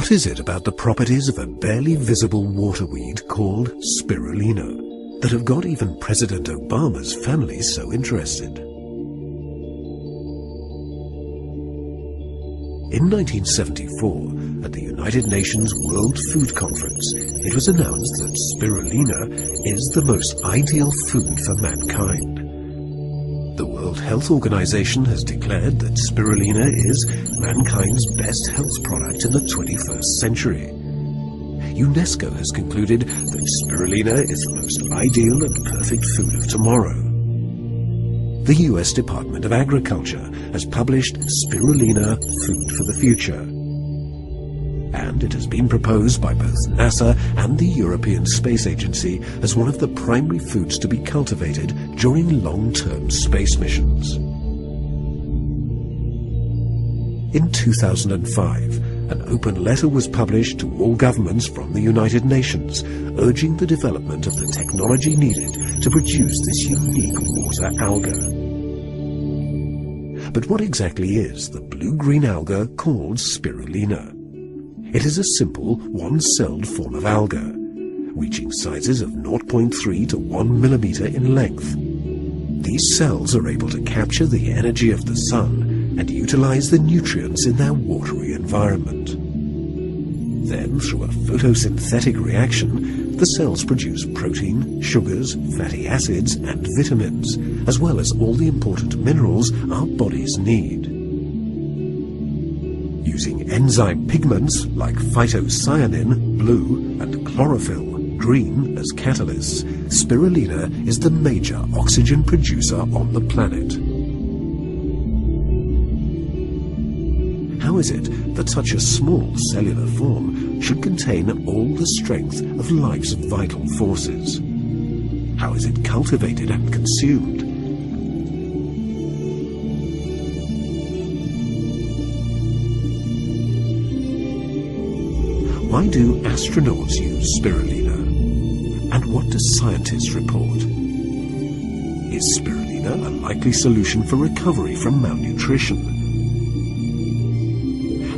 What is it about the properties of a barely visible waterweed called spirulina that have got even President Obama's family so interested? In 1974, at the United Nations World Food Conference, it was announced that spirulina is the most ideal food for mankind. The World Health Organization has declared that spirulina is mankind's best health product in the 21st century. UNESCO has concluded that spirulina is the most ideal and perfect food of tomorrow. The US Department of Agriculture has published Spirulina Food for the Future, and it has been proposed by both NASA and the European Space Agency as one of the primary foods to be cultivated during long-term space missions. In 2005, an open letter was published to all governments from the United Nations, urging the development of the technology needed to produce this unique water alga. But what exactly is the blue-green alga called spirulina? It is a simple, one-celled form of alga, reaching sizes of 0.3 to 1 millimeter in length. These cells are able to capture the energy of the sun and utilize the nutrients in their watery environment. Then, through a photosynthetic reaction, the cells produce protein, sugars, fatty acids, and vitamins, as well as all the important minerals our bodies need. Using enzyme pigments like phytocyanin, blue, and chlorophyll, green, as catalysts, spirulina is the major oxygen producer on the planet. How is it that such a small cellular form should contain all the strength of life's vital forces? How is it cultivated and consumed? Why do astronauts use spirulina? And what do scientists report? Is spirulina a likely solution for recovery from malnutrition?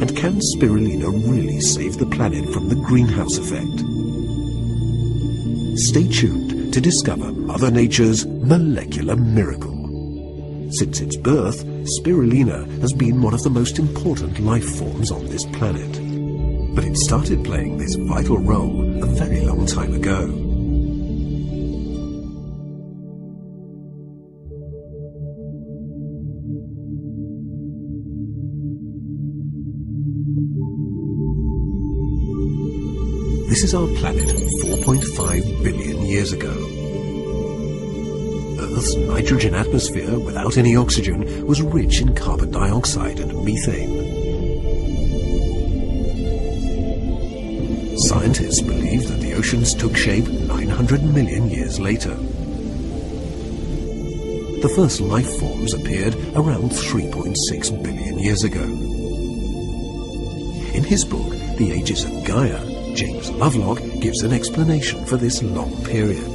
And can spirulina really save the planet from the greenhouse effect? Stay tuned to discover Mother Nature's molecular miracle. Since its birth, spirulina has been one of the most important life forms on this planet. But it started playing this vital role a very long time ago. This is our planet 4.5 billion years ago. Earth's nitrogen atmosphere, without any oxygen, was rich in carbon dioxide and methane. Scientists believe that the oceans took shape 900 million years later. The first life forms appeared around 3.6 billion years ago. In his book, The Ages of Gaia, James Lovelock gives an explanation for this long period.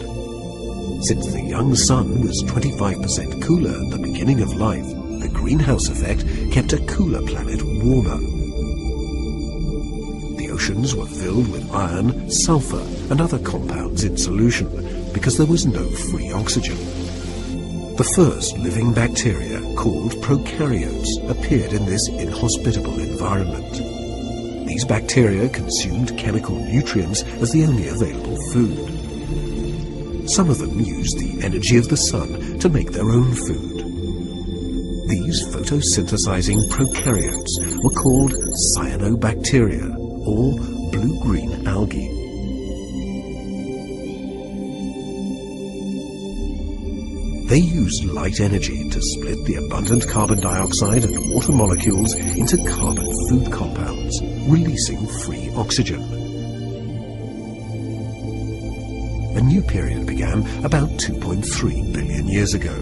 Since the young sun was 25% cooler at the beginning of life, the greenhouse effect kept a cooler planet warmer. The oceans were filled with iron, sulfur, and other compounds in solution because there was no free oxygen. The first living bacteria, called prokaryotes, appeared in this inhospitable environment. These bacteria consumed chemical nutrients as the only available food. Some of them used the energy of the sun to make their own food. These photosynthesizing prokaryotes were called cyanobacteria, or blue-green algae. They used light energy to split the abundant carbon dioxide and water molecules into carbon food compounds, releasing free oxygen. A new period began about 2.3 billion years ago.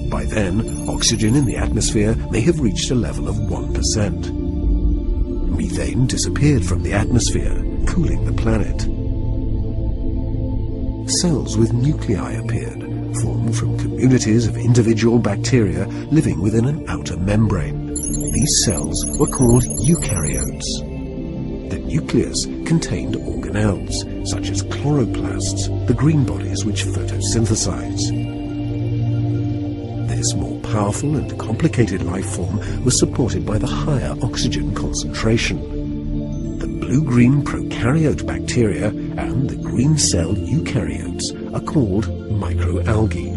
By then, oxygen in the atmosphere may have reached a level of 1%. Methane disappeared from the atmosphere, cooling the planet. Cells with nuclei appeared, formed from communities of individual bacteria living within an outer membrane. These cells were called eukaryotes. The nucleus contained organelles, such as chloroplasts, the green bodies which photosynthesize. This more powerful and complicated life form was supported by the higher oxygen concentration. The blue-green prokaryote bacteria and the green cell eukaryotes are called microalgae.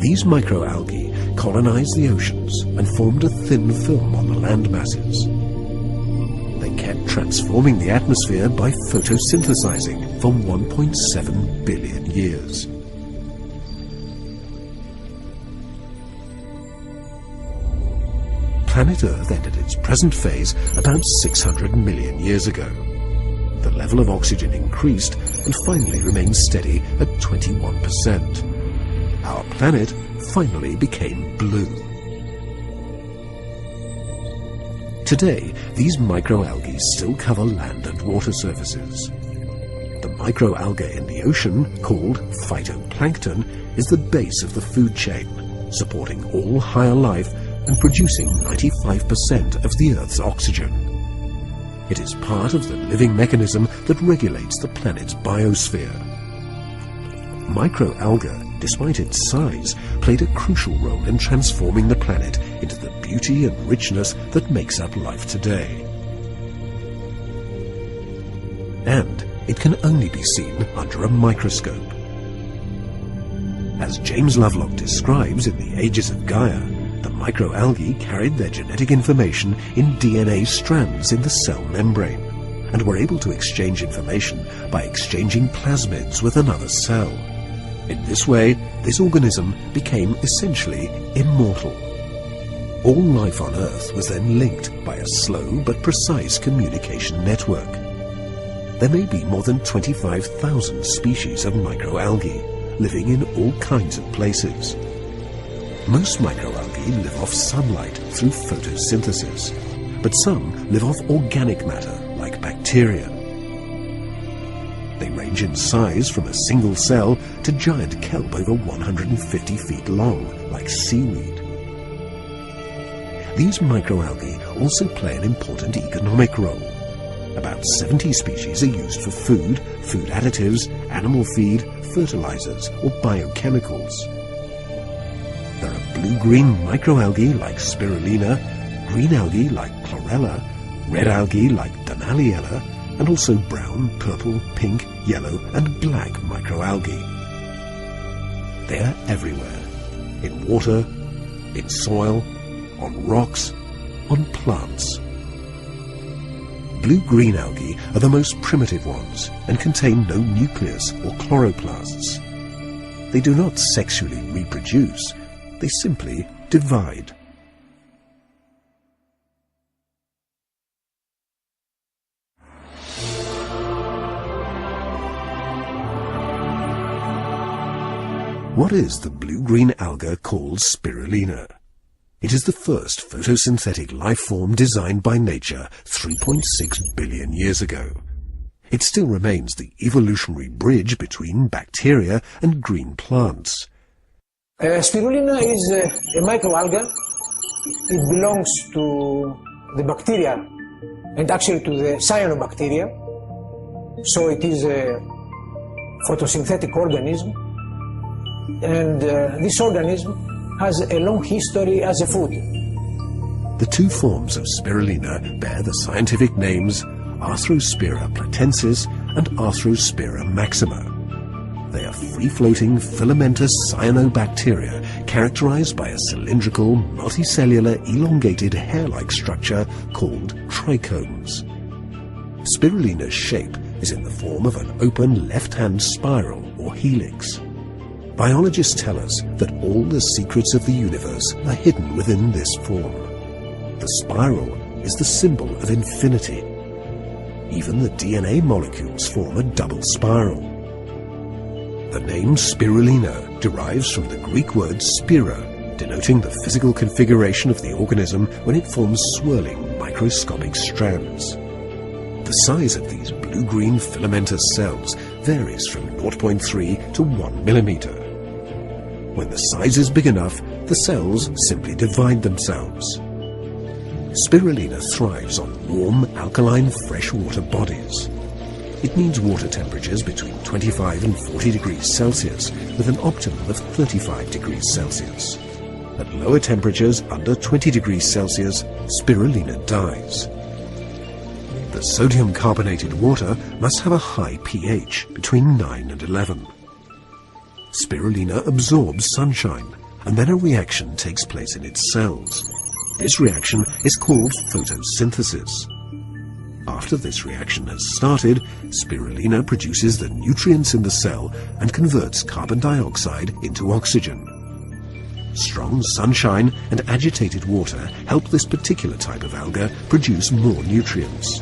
These microalgae colonized the oceans and formed a thin film on the land masses. They kept transforming the atmosphere by photosynthesizing for 1.7 billion years. Planet Earth entered its present phase about 600 million years ago. The level of oxygen increased and finally remained steady at 21%. Our planet finally became blue. Today, these microalgae still cover land and water surfaces. The microalgae in the ocean, called phytoplankton, is the base of the food chain, supporting all higher life and producing 95% of the Earth's oxygen. It is part of the living mechanism that regulates the planet's biosphere. Microalgae, despite its size, played a crucial role in transforming the planet into the beauty and richness that makes up life today. And it can only be seen under a microscope. As James Lovelock describes in The Ages of Gaia, the microalgae carried their genetic information in DNA strands in the cell membrane, and were able to exchange information by exchanging plasmids with another cell. In this way, this organism became essentially immortal. All life on Earth was then linked by a slow but precise communication network. There may be more than 25,000 species of microalgae, living in all kinds of places. Most microalgae live off sunlight through photosynthesis, but some live off organic matter like bacteria. They range in size from a single cell to giant kelp over 150 feet long, like seaweed. These microalgae also play an important economic role. About 70 species are used for food, food additives, animal feed, fertilizers, or biochemicals. There are blue-green microalgae like Spirulina, green algae like chlorella, red algae like Dunaliella, and also brown, purple, pink, yellow, and black microalgae. They are everywhere, in water, in soil, on rocks, on plants. Blue-green algae are the most primitive ones and contain no nucleus or chloroplasts. They do not sexually reproduce, they simply divide. What is the blue-green alga called Spirulina? It is the first photosynthetic life form designed by nature 3.6 billion years ago. It still remains the evolutionary bridge between bacteria and green plants. Spirulina is a microalga. It belongs to the bacteria and actually to the cyanobacteria. So it is a photosynthetic organism. And this organism has a long history as a food. The two forms of spirulina bear the scientific names Arthrospira platensis and Arthrospira maxima. They are free-floating filamentous cyanobacteria characterized by a cylindrical, multicellular, elongated hair-like structure called trichomes. Spirulina's shape is in the form of an open left-hand spiral or helix. Biologists tell us that all the secrets of the universe are hidden within this form. The spiral is the symbol of infinity. Even the DNA molecules form a double spiral. The name spirulina derives from the Greek word spira, denoting the physical configuration of the organism when it forms swirling microscopic strands. The size of these blue-green filamentous cells varies from 0.3 to 1 millimeter. When the size is big enough, the cells simply divide themselves. Spirulina thrives on warm, alkaline, freshwater bodies. It needs water temperatures between 25 and 40 degrees Celsius, with an optimum of 35 degrees Celsius. At lower temperatures, under 20 degrees Celsius, spirulina dies. The sodium carbonated water must have a high pH, between 9 and 11. Spirulina absorbs sunshine, and then a reaction takes place in its cells. This reaction is called photosynthesis. After this reaction has started, spirulina produces the nutrients in the cell and converts carbon dioxide into oxygen. Strong sunshine and agitated water help this particular type of alga produce more nutrients.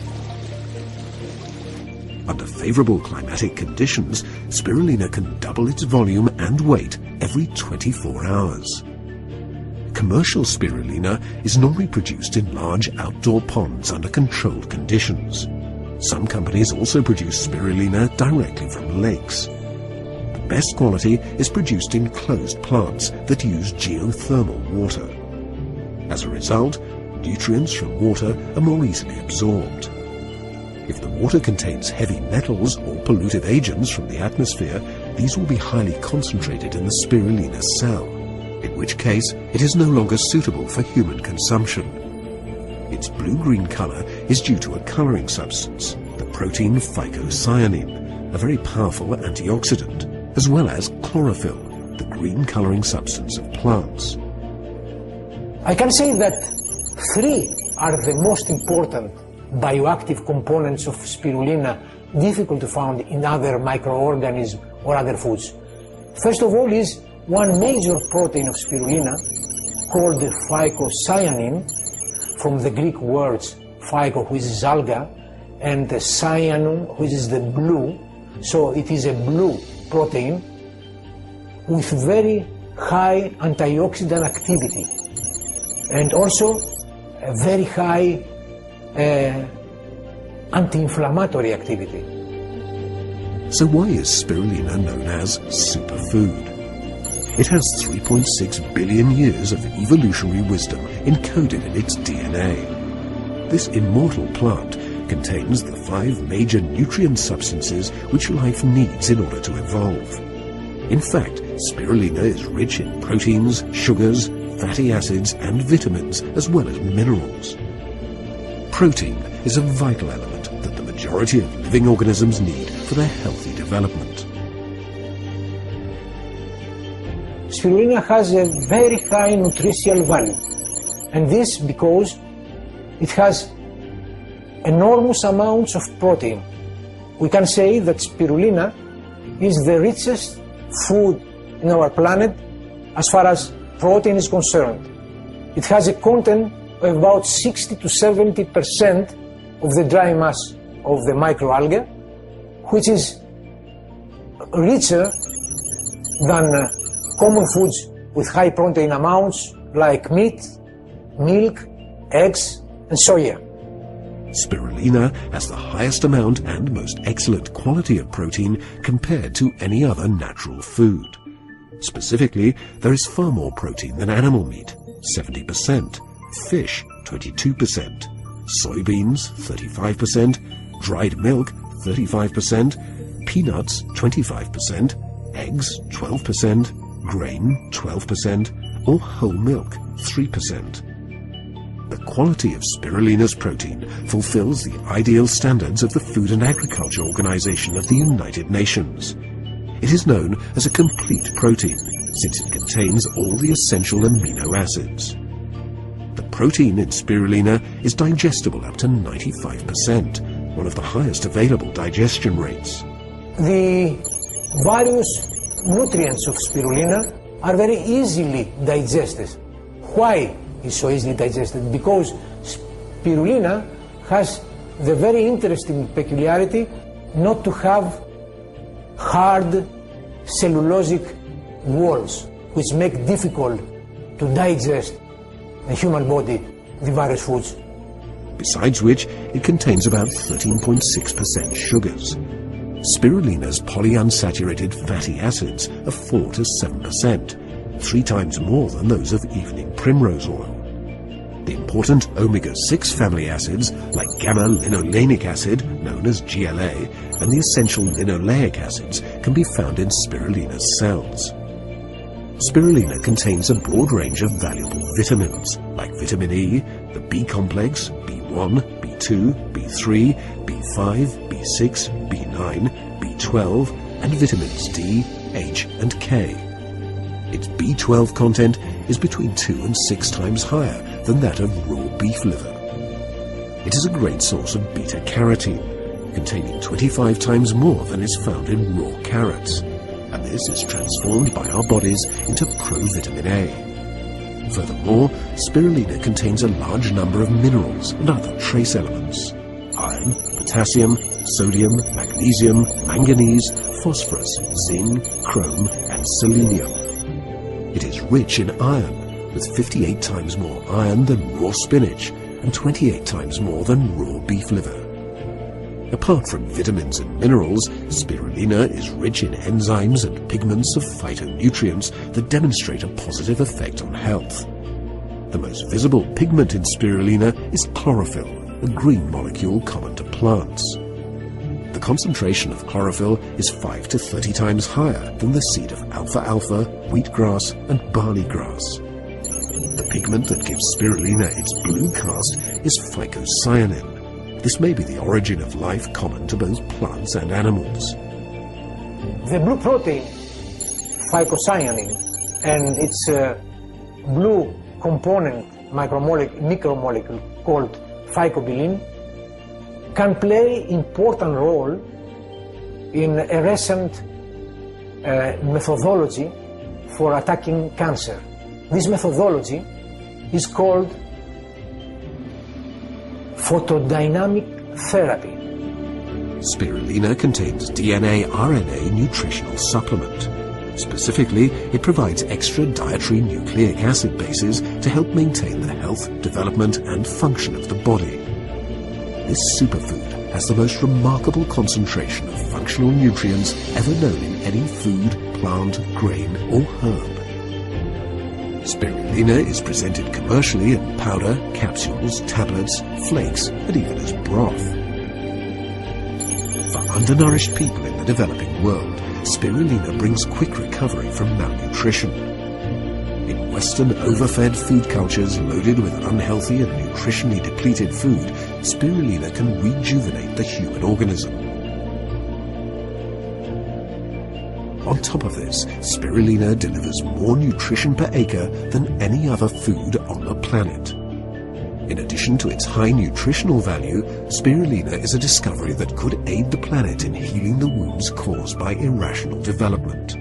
Under favorable climatic conditions, spirulina can double its volume and weight every 24 hours. Commercial spirulina is normally produced in large outdoor ponds under controlled conditions. Some companies also produce spirulina directly from lakes. The best quality is produced in closed plants that use geothermal water. As a result, nutrients from water are more easily absorbed. If the water contains heavy metals or pollutive agents from the atmosphere, these will be highly concentrated in the spirulina cell, in which case it is no longer suitable for human consumption. Its blue-green color is due to a coloring substance, the protein phycocyanin, a very powerful antioxidant, as well as chlorophyll, the green coloring substance of plants. I can say that three are the most important bioactive components of spirulina, difficult to find in other microorganisms or other foods. First of all is one major protein of spirulina called the phycocyanin, from the Greek words phyco, which is alga, and the cyanin, which is the blue. So it is a blue protein with very high antioxidant activity and also a very high anti-inflammatory activity. So why is spirulina known as superfood? It has 3.6 billion years of evolutionary wisdom encoded in its DNA. This immortal plant contains the 5 major nutrient substances which life needs in order to evolve. In fact, spirulina is rich in proteins, sugars, fatty acids and vitamins, as well as minerals. Protein is a vital element that the majority of living organisms need for their healthy development. Spirulina has a very high nutritional value, and this because it has enormous amounts of protein. We can say that spirulina is the richest food in our planet as far as protein is concerned. It has a content of about 60 to 70% of the dry mass of the microalgae, which is richer than common foods with high protein amounts like meat, milk, eggs, and soya. Spirulina has the highest amount and most excellent quality of protein compared to any other natural food. Specifically, there is far more protein than animal meat, 70%, fish, 22%, soybeans, 35%, dried milk, 35%, peanuts, 25%, eggs, 12%, grain, 12%, or whole milk, 3%. The quality of spirulina's protein fulfills the ideal standards of the Food and Agriculture Organization of the United Nations. It is known as a complete protein, since it contains all the essential amino acids. The protein in spirulina is digestible up to 95%, one of the highest available digestion rates. The various nutrients of spirulina are very easily digested. Why is so easily digested? Because spirulina has the very interesting peculiarity not to have hard cellulosic walls, which make difficult to digest the human body, the various foods. Besides which, it contains about 13.6% sugars. Spirulina's polyunsaturated fatty acids are 4 to 7%, 3 times more than those of evening primrose oil. The important omega-6 family acids, like gamma-linolenic acid, known as GLA, and the essential linoleic acids can be found in spirulina's cells. Spirulina contains a broad range of valuable vitamins, like vitamin E, the B complex, B1, B2, B3, B5, B6, B9, B12, and vitamins D, H, and K. Its B12 content is between 2 and 6 times higher than that of raw beef liver. It is a great source of beta-carotene, containing 25 times more than is found in raw carrots, and this is transformed by our bodies into provitamin A. Furthermore, spirulina contains a large number of minerals and other trace elements: iron, potassium, sodium, magnesium, manganese, phosphorus, zinc, chrome, and selenium. It is rich in iron, with 58 times more iron than raw spinach and 28 times more than raw beef liver. Apart from vitamins and minerals, spirulina is rich in enzymes and pigments of phytonutrients that demonstrate a positive effect on health. The most visible pigment in spirulina is chlorophyll, a green molecule common to plants. The concentration of chlorophyll is 5 to 30 times higher than the seed of alfalfa, wheatgrass, and barley grass. The pigment that gives spirulina its blue cast is phycocyanin. This may be the origin of life common to both plants and animals. The blue protein, phycocyanin, and its blue component micromolecule called phycobilin can play important role in a recent methodology for attacking cancer. This methodology is called photodynamic therapy. Spirulina contains DNA-RNA nutritional supplement. Specifically, it provides extra dietary nucleic acid bases to help maintain the health, development, and function of the body. This superfood has the most remarkable concentration of functional nutrients ever known in any food, plant, grain, or herb. Spirulina is presented commercially in powder, capsules, tablets, flakes, and even as broth. For undernourished people in the developing world, spirulina brings quick recovery from malnutrition. In Western overfed food cultures loaded with unhealthy and nutritionally depleted food, spirulina can rejuvenate the human organism. On top of this, spirulina delivers more nutrition per acre than any other food on the planet. In addition to its high nutritional value, spirulina is a discovery that could aid the planet in healing the wounds caused by irrational development.